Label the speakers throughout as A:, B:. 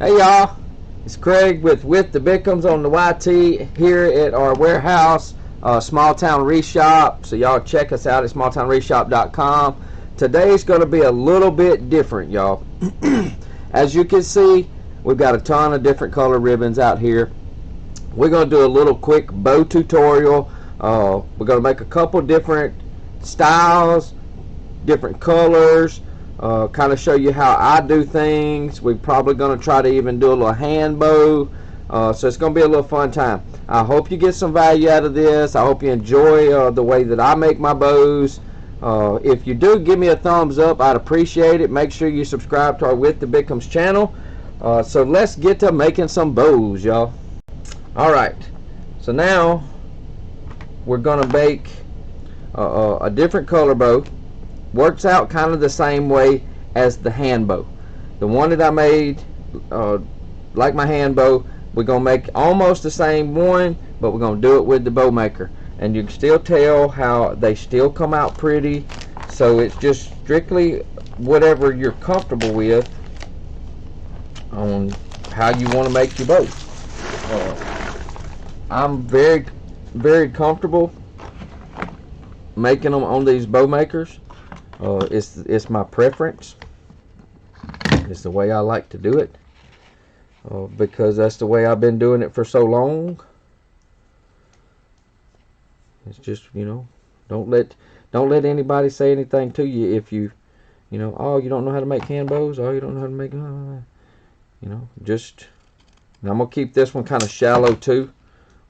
A: Hey y'all, it's Craig with the Bickhams on the YT here at our warehouse, Small Town Wreath Shop. So y'all check us out at smalltownwreathshop.com. Today's going to be a little bit different, y'all. As you can see, we've got a ton of different color ribbons out here. We're going to do a little quick bow tutorial. We're going to make a couple different styles, different colors. Kind of show you how I do things. We're probably going to try to even do a little hand bow. So it's going to be a little fun time. I hope you get some value out of this. I hope you enjoy the way that I make my bows. If you do, give me a thumbs up. I'd appreciate it. Make sure you subscribe to our With the Bickhams channel. So let's get to making some bows, y'all. Alright, so now we're going to make a different color bow. Works out kind of the same way as the hand bow. The one that I made, like my hand bow, we're going to make almost the same one, but we're going to do it with the bow maker. And you can still tell how they still come out pretty. So it's just strictly whatever you're comfortable with on how you want to make your bow. I'm very, very comfortable making them on these bow makers. It's my preference. It's the way I like to do it, because that's the way I've been doing it for so long. It's just, you know, don't let anybody say anything to you if you know, oh, you don't know how to make hand bows, oh, you don't know how to make, you know, just. Now I'm gonna keep this one kind of shallow too,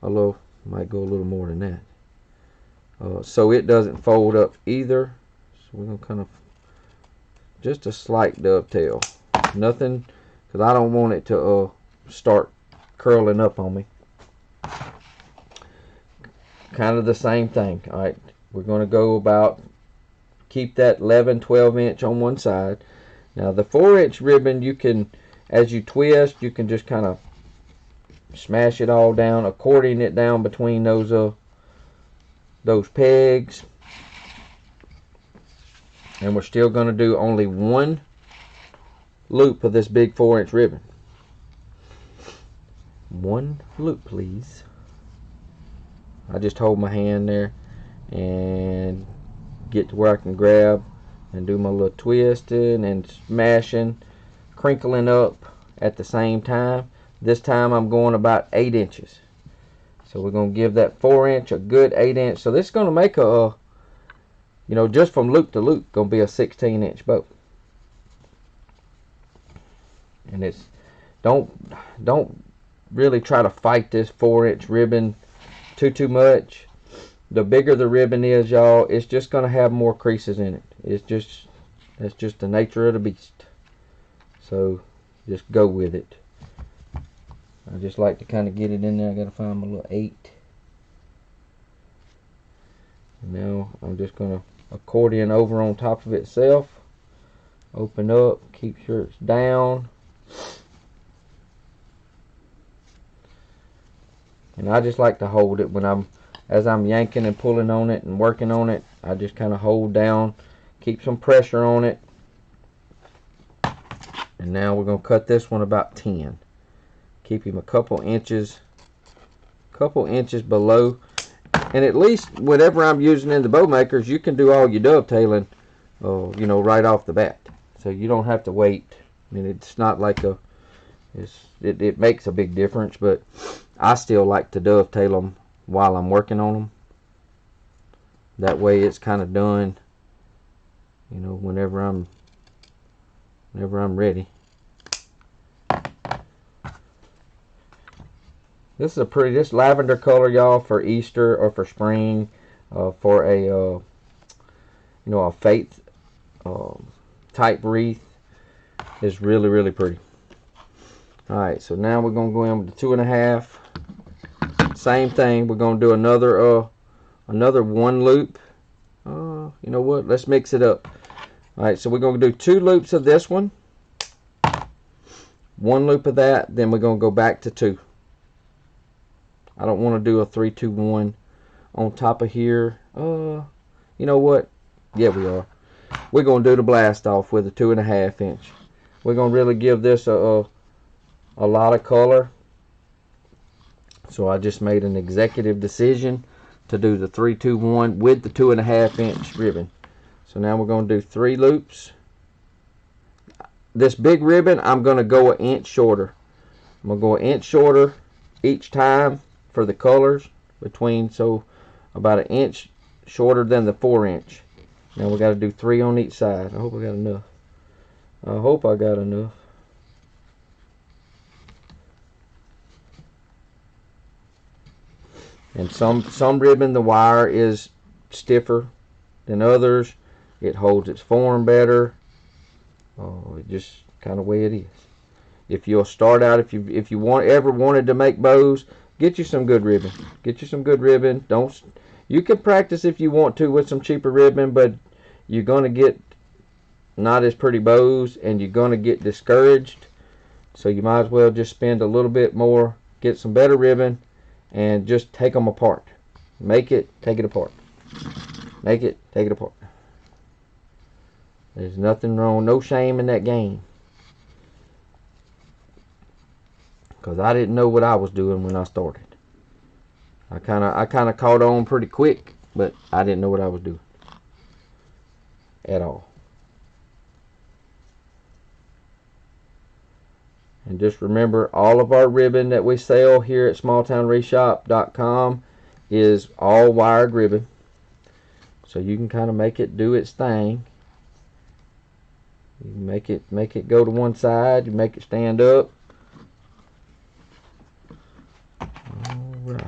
A: although might go a little more than that, so it doesn't fold up either. We're going to kind of, just a slight dovetail. Nothing, because I don't want it to start curling up on me. Kind of the same thing. Alright, we're going to go about, keep that 11, 12 inch on one side. Now the 4-inch ribbon, you can, as you twist, you can just kind of smash it all down, accordion it down between those pegs. And we're still going to do only one loop of this big 4-inch ribbon. One loop, please. I just hold my hand there and get to where I can grab and do my little twisting and smashing, crinkling up at the same time. This time I'm going about 8 inches. So we're going to give that 4-inch a good 8 inch. So this is going to make a, you know, just from loop to loop, gonna be a 16-inch bow. And it's, don't really try to fight this 4-inch ribbon too much. The bigger the ribbon is, y'all, it's just gonna have more creases in it. That's just the nature of the beast. So just go with it. I just like to kind of get it in there. I gotta find my little 8. And now I'm just gonna accordion over on top of itself, open up, keep sure it's down, and I just like to hold it when as I'm yanking and pulling on it and working on it. I just kind of hold down, keep some pressure on it. And now we're going to cut this one about 10, keep him a couple inches below. And at least whatever I'm using in the bow makers, you can do all your dovetailing, you know, right off the bat. So you don't have to wait. I mean, it's not like it makes a big difference, but I still like to dovetail them while I'm working on them. That way it's kind of done, you know, whenever I'm ready. This is this lavender color, y'all, for Easter or for spring, for a you know, a faith type wreath, is really, really pretty. All right, so now we're gonna go in with the 2.5. Same thing. We're gonna do another one loop. You know what? Let's mix it up. All right, so we're gonna do 2 loops of this one, 1 loop of that, then we're gonna go back to 2. I don't want to do a 3, 2, 1 on top of here. You know what? Yeah, we are. We're going to do the blast off with a 2.5 inch. We're going to really give this a a lot of color. So I just made an executive decision to do the 3-2-1 with the 2.5 inch ribbon. So now we're going to do 3 loops. This big ribbon, I'm going to go an inch shorter. I'm going to go an inch shorter each time for the colors between, so about an inch shorter than the 4 inch. Now we got to do 3 on each side. I hope I got enough. I hope I got enough. And some ribbon, the wire is stiffer than others. It holds its form better. Oh, it just kind of way it is. If you'll start out, if you ever wanted to make bows, get you some good ribbon. Get you some good ribbon. You can practice if you want to with some cheaper ribbon, but you're gonna get not as pretty bows, and you're gonna get discouraged. So you might as well just spend a little bit more, get some better ribbon, and just take them apart. Make it, take it apart. Make it, take it apart. There's nothing wrong, no shame in that game. Because I didn't know what I was doing when I started. I kind of caught on pretty quick, but I didn't know what I was doing at all. And just remember, all of our ribbon that we sell here at smalltownwreathshop.com is all wired ribbon. So you can kind of make it do its thing. You make it go to one side, you make it stand up. Alright.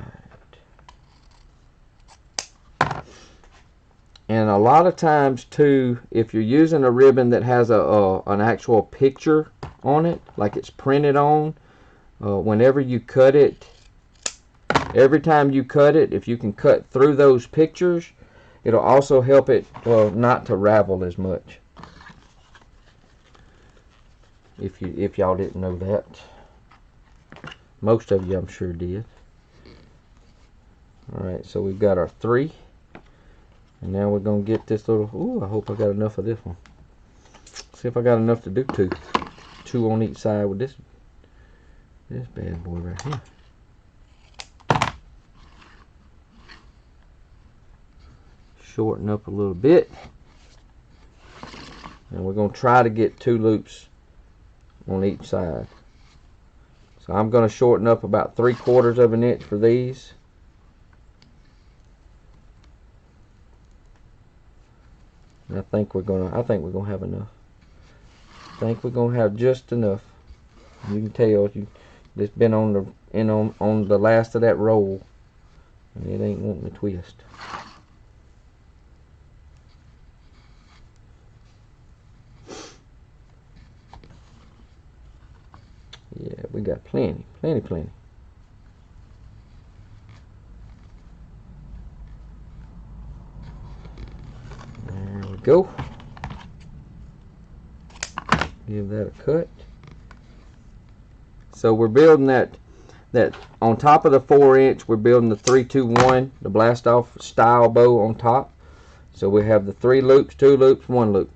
A: And a lot of times too, if you're using a ribbon that has an actual picture on it, like it's printed on, whenever you cut it, every time you cut it, if you can cut through those pictures, it'll also help it not to ravel as much. If y'all didn't know that. Most of you I'm sure did. Alright, so we've got our 3. And now we're going to get this little, ooh, I hope I got enough of this one. See if I got enough to do 2. 2 on each side with this bad boy right here. Shorten up a little bit. And we're going to try to get 2 loops on each side. So I'm going to shorten up about 3/4 of an inch for these. And I think we're gonna have enough. I think we're gonna have just enough. You can tell it's been on the last of that roll, and it ain't wanting to twist. Yeah, we got plenty. There we go. Give that a cut. So we're building that on top of the 4 inch. We're building the 3-2-1, the blast off style bow on top. So we have the 3 loops, 2 loops, 1 loop.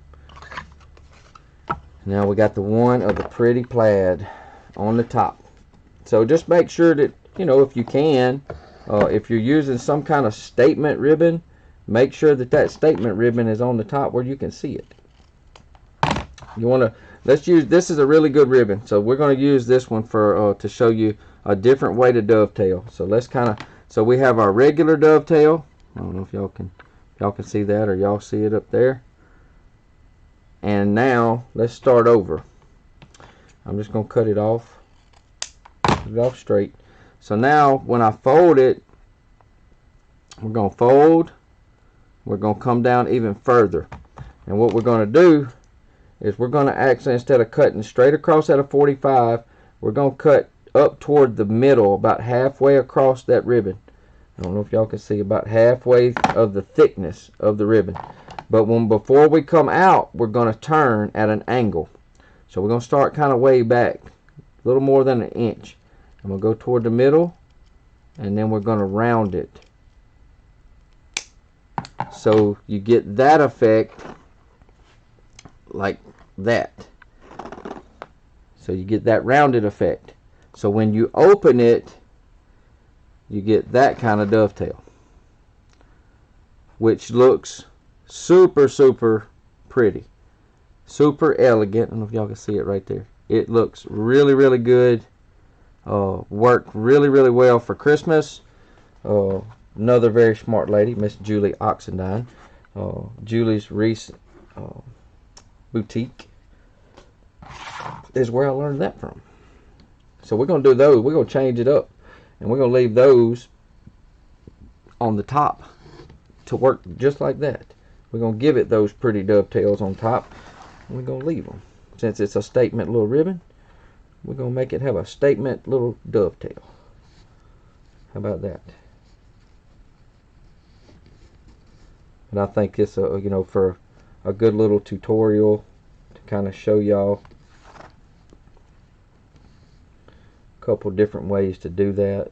A: Now we got the one of the pretty plaid on the top. So just make sure that, if you can, if you're using some kind of statement ribbon, make sure that statement ribbon is on the top where you can see it. You want to, this is a really good ribbon, so we're going to use this one for to show you a different way to dovetail. So let's so we have our regular dovetail. I don't know if y'all can see that, or y'all see it up there. And now let's start over. I'm just going to cut it off straight. So now when I fold it, we're going to fold. We're going to come down even further. And what we're going to do is we're going to actually, instead of cutting straight across at a 45, we're going to cut up toward the middle, about halfway across that ribbon. I don't know if y'all can see, about halfway of the thickness of the ribbon. But before we come out, we're going to turn at an angle. So we're going to start kind of way back, a little more than an inch. And we'll go toward the middle, and then we're going to round it. So you get that effect like that. So you get that rounded effect. So when you open it, you get that kind of dovetail, which looks super, super pretty. Super elegant. I don't know if y'all can see it right there. It looks really, really good. Worked really, really well for Christmas. Another very smart lady, Miss Julie Oxendine. Julie's Wreaths Boutique is where I learned that from. So we're going to do those. We're going to change it up. And we're going to leave those on the top to work just like that. We're going to give it those pretty dovetails on top. And we're going to leave them. Since it's a statement little ribbon, we're going to make it have a statement little dovetail. How about that? And I think it's a, you know, for a good little tutorial to kind of show y'all a couple different ways to do that.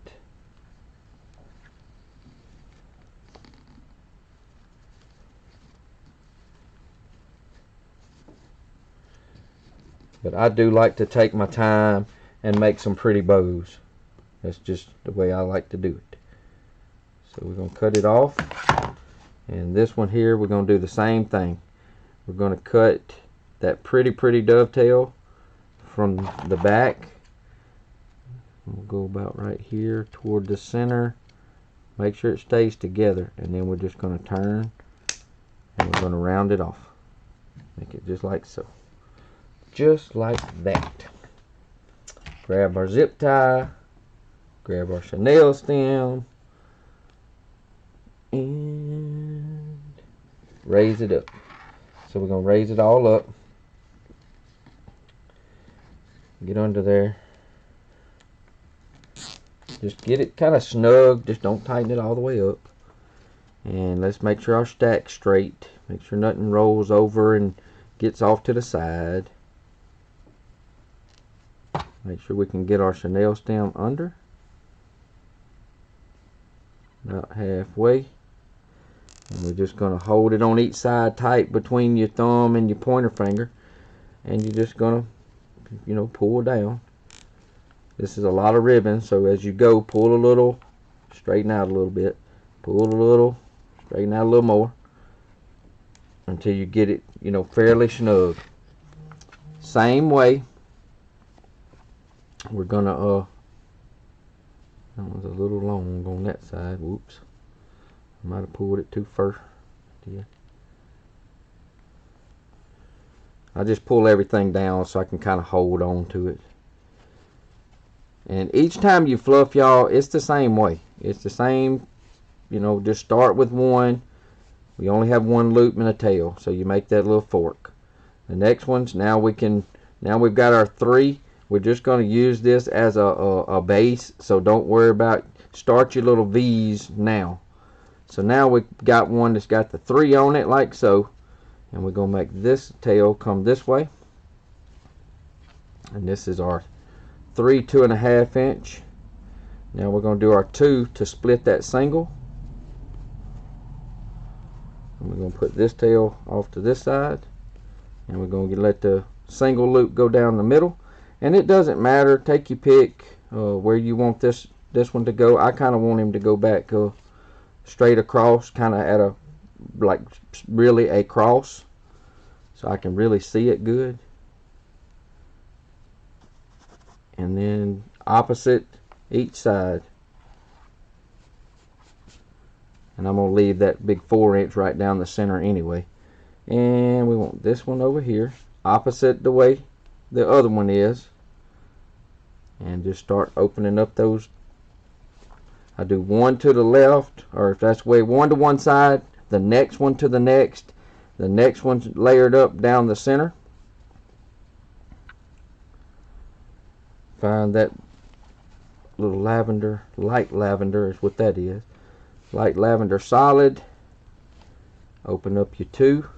A: But I do like to take my time and make some pretty bows. That's just the way I like to do it. So we're going to cut it off. And this one here, we're going to do the same thing. We're going to cut that pretty, pretty dovetail from the back. We'll go about right here toward the center. Make sure it stays together. And then we're just going to turn and we're going to round it off. Make it just like so. Just like that. Grab our zip tie, grab our chenille stem, and raise it up. So we're going to raise it all up. Get under there. Just get it kind of snug. Just don't tighten it all the way up. And let's make sure our stack's straight. Make sure nothing rolls over and gets off to the side. Make sure we can get our chenille stem under. About halfway. And we're just going to hold it on each side tight between your thumb and your pointer finger. And you're just going to, you know, pull down. This is a lot of ribbon, so as you go, pull a little, straighten out a little bit. Pull a little, straighten out a little more. Until you get it, you know, fairly snug. Same way. We're gonna that was a little long on that side. Whoops, I might have pulled it too far. Yeah. I just pull everything down so I can kind of hold on to it. And each time you fluff, y'all, it's the same way. It's the same, you know, just start with one. We only have one loop and a tail, so you make that little fork. The next one's now we've got our three. We're just going to use this as a base, so don't worry about, start your little V's now. So now we've got one that's got the 3 on it like so, and we're going to make this tail come this way. And this is our 3 2.5 inch. Now we're going to do our 2 to split that single. And we're going to put this tail off to this side, and we're going to let the single loop go down the middle. And it doesn't matter, take your pick where you want this one to go. I kind of want him to go back straight across, kind of at a, like really a cross, so I can really see it good. And then opposite each side. And I'm going to leave that big 4 inch right down the center anyway. And we want this one over here, opposite the way the other one is. And just start opening up those. I do one to the left, or if that's the way, one to one side, the next one to the next one's layered up down the center. Find that little lavender, light lavender is what that is. Light lavender solid. Open up your 2.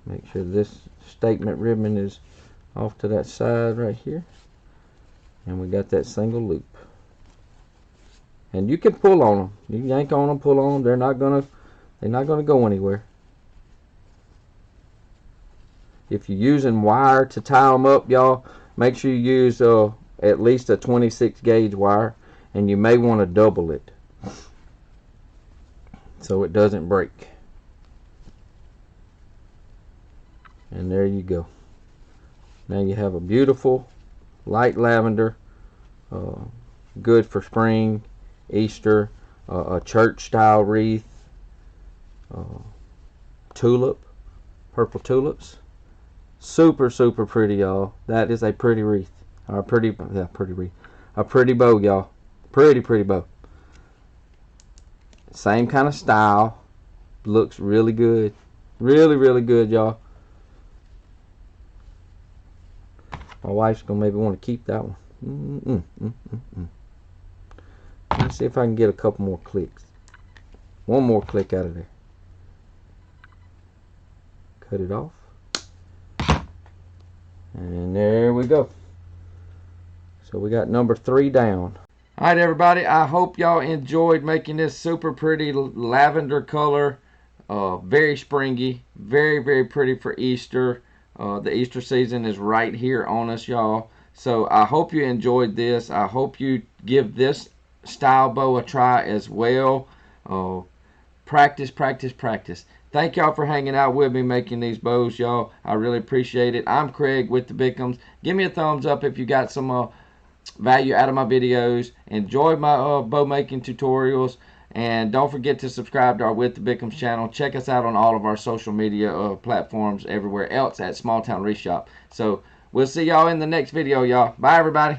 A: Make sure this statement ribbon is off to that side right here. And we got that single loop. And you can pull on them. You yank on them, pull on them. They're not gonna go anywhere. If you're using wire to tie them up, y'all, make sure you use at least a 26 gauge wire, and you may want to double it so it doesn't break. And there you go. Now you have a beautiful light lavender, good for spring, Easter, a church style wreath, tulip, purple tulips. Super, super pretty, y'all. That is a pretty wreath. Or pretty wreath. A pretty bow, y'all. Pretty bow. Same kind of style. Looks really good. Really, really good, y'all. My wife's gonna maybe want to keep that one. Let's see if I can get a couple more clicks. One more click out of there. Cut it off. And there we go. So we got number 3 down. Alright everybody, I hope y'all enjoyed making this super pretty lavender color. Very springy. Very, very pretty for Easter. The Easter season is right here on us, y'all. So I hope you enjoyed this. I hope you give this style bow a try as well. Practice, practice, practice. Thank y'all for hanging out with me making these bows, y'all. I really appreciate it. I'm Craig with the Bickums. Give me a thumbs up if you got some value out of my videos. Enjoy my bow making tutorials. And don't forget to subscribe to our With the Bickums channel. Check us out on all of our social media platforms everywhere else at Small Town Wreath Shop. So we'll see y'all in the next video, y'all. Bye, everybody.